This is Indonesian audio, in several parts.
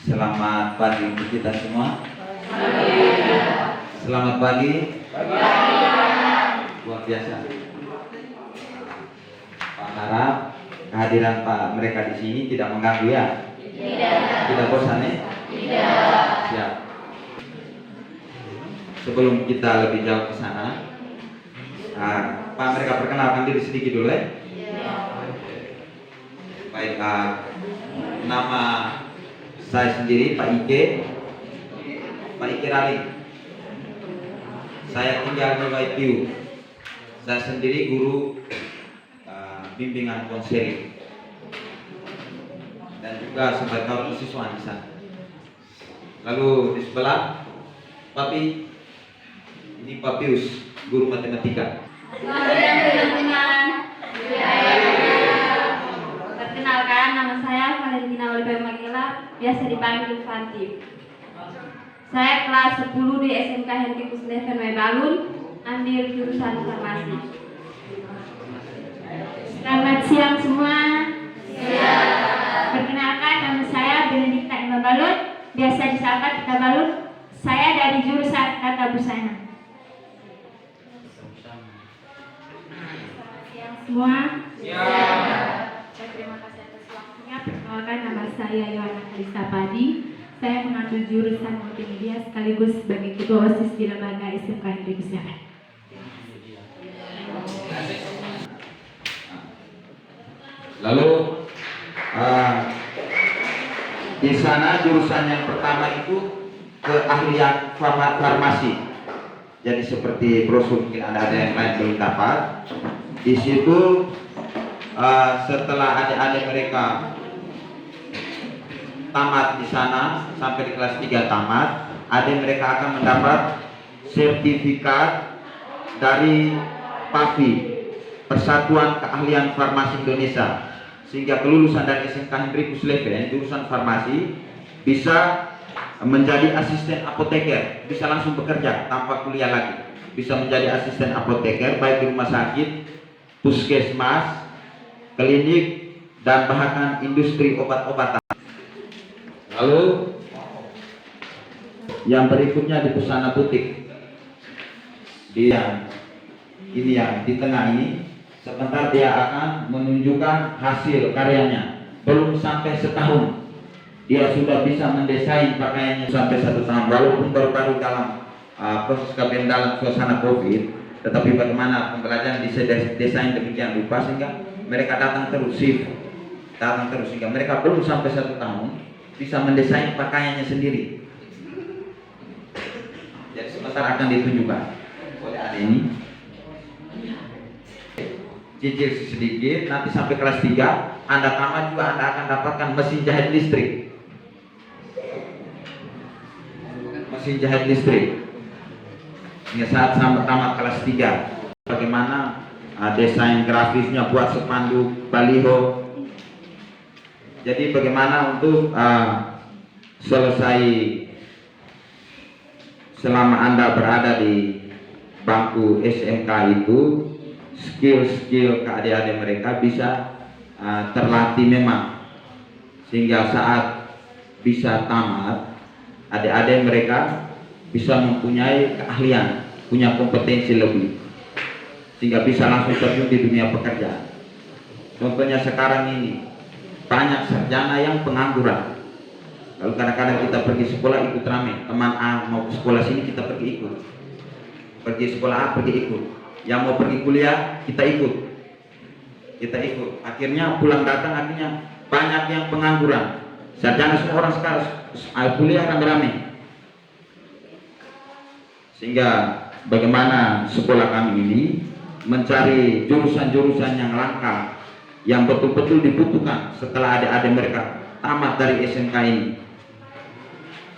Selamat pagi untuk kita semua. Selamat pagi. Luar biasa. Pak harap kehadiran Pak mereka di sini tidak mengganggu ya? Tidak bosan ya? Siap. Sebelum kita lebih jauh ke sana, Pak mereka perkenalkan diri sedikit dulu ya. Baik, nama saya sendiri Pak Ike Rali. Saya tinggal di Waitiu. Saya sendiri guru bimbingan konseling dan juga sebagai kawan siswa di sana. Lalu di sebelah Papi, ini Pak Pius, guru matematika. Perkenalkan, nama saya Valentina Oliver Magela, biasa dipanggil Fanti. Saya kelas 10 di SMK Hendrikus Leven Webalun, ambil jurusan farmasi. Selamat siang semua. Perkenalkan, nama saya Benedikta Emma Balut, biasa disapa Tita Balut. Saya dari jurusan Tata Busana. Selamat siang semua. Terima kasih atas waktunya. Perkenalkan, nama saya Yohana Kalista Padi. Saya mengambil jurusan multimedia sekaligus sebagai ketua OSIS di lembaga SMK Hendrikus Leven. Lalu di sana jurusan yang pertama itu keahlian farmasi. Jadi seperti brosur mungkin ada yang lain belum dapat. Di situ setelah adik-adik mereka tamat di sana sampai di kelas 3 tamat, adik mereka akan mendapat sertifikat dari PAVI, Persatuan Keahlian Farmasi Indonesia, sehingga kelulusan dari SMK Hendrikus Leven jurusan farmasi bisa menjadi asisten apoteker, bisa langsung bekerja tanpa kuliah lagi, bisa menjadi asisten apoteker baik di rumah sakit, puskesmas, klinik, dan bahkan industri obat-obatan. Lalu yang berikutnya di Pusana Butik, dia ini yang di tengah ini, sebentar dia akan menunjukkan hasil karyanya. Belum sampai setahun dia sudah bisa mendesain pakaiannya sampai 1 tahun, walaupun baru-baru dalam proses KBM dalam suasana COVID, tetapi bagaimana pembelajaran desain demikian rupa sehingga mereka datang terus sehingga mereka belum sampai 1 tahun bisa mendesain pakaiannya sendiri. Jadi sebentar akan ditunjukkan oleh adik ini. Cicil sedikit, nanti sampai kelas 3 Anda tamat juga Anda akan dapatkan mesin jahit listrik. Mesin jahit listrik. Hingga saat sampai tamat kelas 3, bagaimana desain grafisnya, buat spanduk, baliho. Jadi bagaimana untuk selesai selama Anda berada di bangku SMK itu, skill-skill adik-adik mereka bisa terlatih memang, sehingga saat bisa tamat adik-adik mereka bisa mempunyai keahlian, punya kompetensi lebih, sehingga bisa langsung terjun di dunia pekerjaan. Contohnya sekarang ini banyak sarjana yang pengangguran. Lalu kadang-kadang kita pergi sekolah ikut rame, teman A mau sekolah sini kita pergi ikut, pergi sekolah A pergi ikut, yang mau pergi kuliah kita ikut. Akhirnya pulang datang akhirnya banyak yang pengangguran. Sarjana semua orang sekarang kuliah rame-rame. Sehingga bagaimana sekolah kami ini mencari jurusan-jurusan yang langka, yang betul-betul dibutuhkan setelah adik-adik mereka tamat dari SMK ini,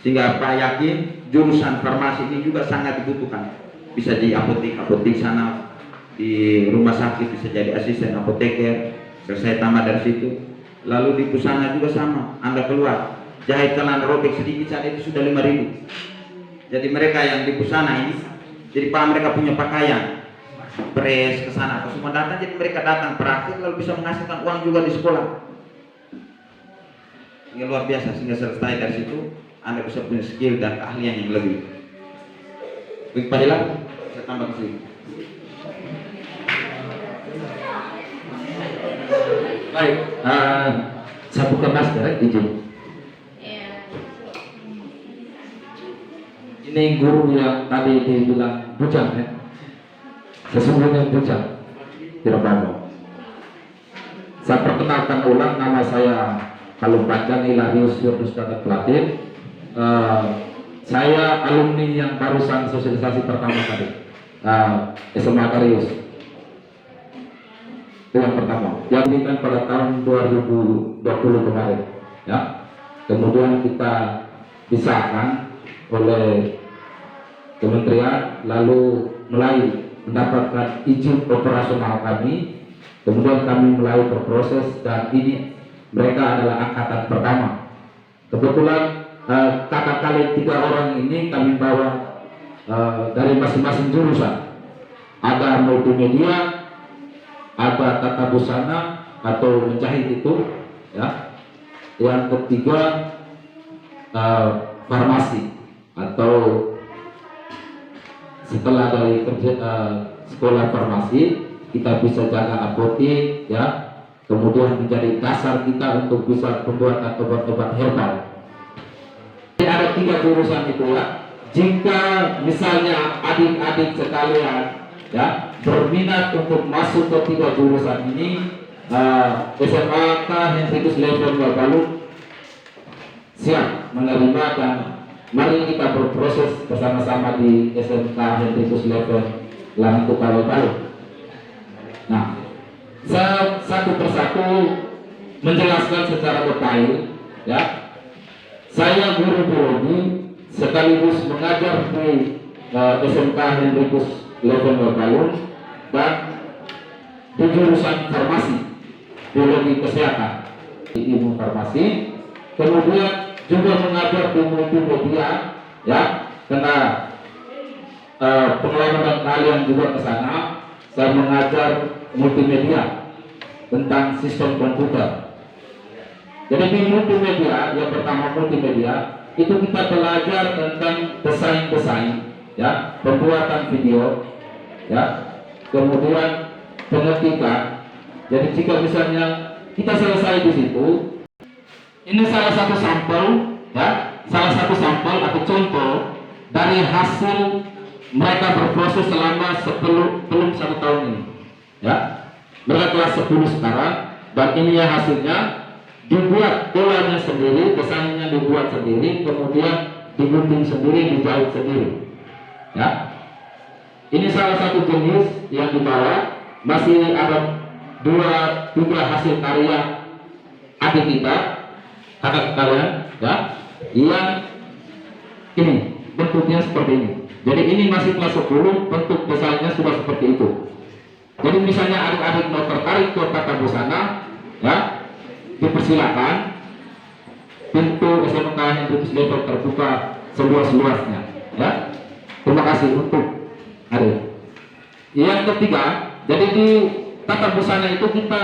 sehingga Pak yakin jurusan farmasi ini juga sangat dibutuhkan. Bisa di apotek sana, di rumah sakit bisa jadi asisten apoteker, selesai tamat dari situ. Lalu di Pusana juga sama, Anda keluar jahit celana robek sedikit saat itu sudah 5.000. Jadi mereka yang di Pusana ini, jadi Pak mereka punya pakaian pres ke sana, semua datang, jadi mereka datang praktik lalu bisa menghasilkan uang juga di sekolah. sehingga luar biasa, sehingga selesai dari situ Anda bisa punya skill dan keahlian yang lebih. Baik Pak Hilal, saya tambah ke sini. Baik, saya buka masker, izin. Ini guru yang tadi dibilang bujang ya. Sesungguhnya bujang, tidak bohong. Saya perkenalkan ulang, nama saya Kalung Panjang Hilarius Yudus Platin. Saya alumni yang barusan sosialisasi pertama tadi, SMA Karius. Itu yang pertama. Yang ini kan pada tahun 2020 kemarin, ya. Kemudian kita disahkan oleh kementerian, lalu mulai mendapatkan izin operasional kami. Kemudian kami mulai berproses dan ini mereka adalah angkatan pertama. Kebetulan kakak kalian 3 orang ini kami bawa dari masing-masing jurusan. Ada multimedia, ada tata busana atau menjahit itu, ya. Yang ketiga farmasi atau setelah dari sekolah farmasi kita bisa jaga apotek, ya. Kemudian menjadi dasar kita untuk bisa pembuatan obat-obat herbal. Jadi ada 3 jurusan itu, ya. Jika misalnya adik-adik sekalian, ya, berminat untuk masuk ke 3 jurusan ini, SMA Henrikus Level Balut siap menerima dan mari kita berproses bersama-sama di SMK Henrikus Level Langit Balut. Nah, saya satu persatu menjelaskan secara detail, ya. Saya guru biologi sekaligus mengajar di SMK Henrikus Level Balut dan di jurusan farmasi, biologi kesehatan, di ilmu farmasi. Kemudian juga mengajar di multimedia, ya, karena pengalaman dan kalian juga ke sana. Saya mengajar multimedia tentang sistem komputer. Jadi di multimedia, yang pertama multimedia itu kita belajar tentang desain, ya, pembuatan video, ya, kemudian pengetikan. Jadi jika misalnya kita selesai di situ, ini salah satu sampel, ya, salah satu sampel atau contoh dari hasil mereka berproses selama belum 1 tahun ini, ya. Mereka kelas 10 sekarang dan ini ya hasilnya dibuat polanya sendiri, desainnya dibuat sendiri, kemudian digunting sendiri, dijahit sendiri, ya. Ini salah satu jenis yang dibawa. Masih ada 2-3 hasil karya adik kita, kakak kalian, ya, yang ini bentuknya seperti ini. Jadi ini masih kelas 10, bentuk desainnya sudah seperti itu. Jadi misalnya adik-adik mau tertarik ke tata busana, ya, dipersilakan. Pintu SMK Henrikus Level terbuka seluas-luasnya, ya. Terima kasih untuk adik. Yang ketiga, jadi di tata busana itu kita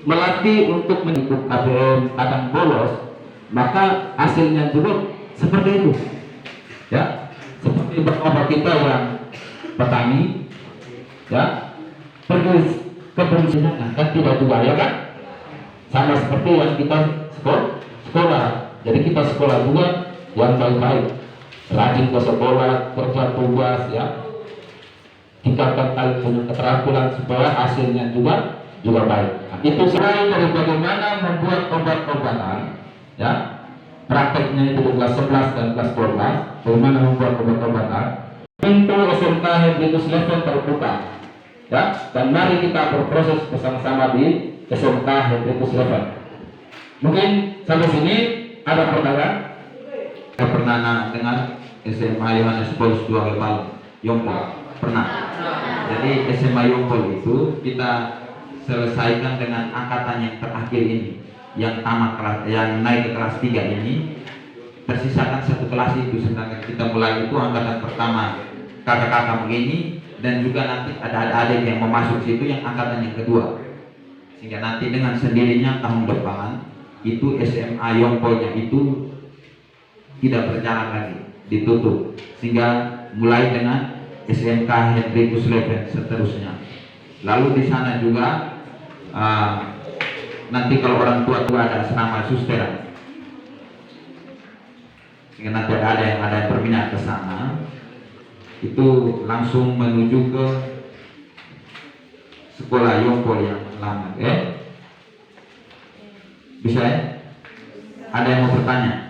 melatih untuk mengikut KBM kadang bolos, maka hasilnya juga seperti itu, ya. Seperti beberapa kita yang petani, ya, pergi ke perusahaan kan tidak juga, ya kan, sama seperti yang kita sekolah. Jadi kita sekolah juga yang baik-baik, rajin ke sekolah, kerja tugas, ya, tingkatkan kali punya keterampilan supaya hasilnya juga baik. Nah, itu selain dari bagaimana membuat obat-obatan, ya, prakteknya itu di kelas 11 dan kelas 12, bagaimana membuat obat-obatan. Pintu SMK Henrikus Level terbuka, ya, dan mari kita berproses bersama-sama di SMK Henrikus Level. Mungkin sampai sini ada pertanyaan? Saya pernah dengar SMA Yohanes Paulus II Balut, Yompol, pernah. Jadi SMA Yompol itu kita selesaikan dengan angkatan yang terakhir ini, yang tamat kelas, yang naik ke kelas 3 ini, tersisakan 1 kelas itu. Sedangkan kita mulai itu angkatan pertama kakak-kakak begini, dan juga nanti ada adik yang mau masuk situ yang angkatan yang kedua, sehingga nanti dengan sendirinya tahun depan itu SMA Yongpolnya itu tidak berjalan lagi, ditutup, sehingga mulai dengan SMK Hendrikus Leven seterusnya. Lalu di sana juga nanti kalau orang tua ada asrama suster, sehingga nanti ada yang berminat ke sana, itu langsung menuju ke sekolah Yongpol yang lama. Bisa ya? Ada yang mau bertanya?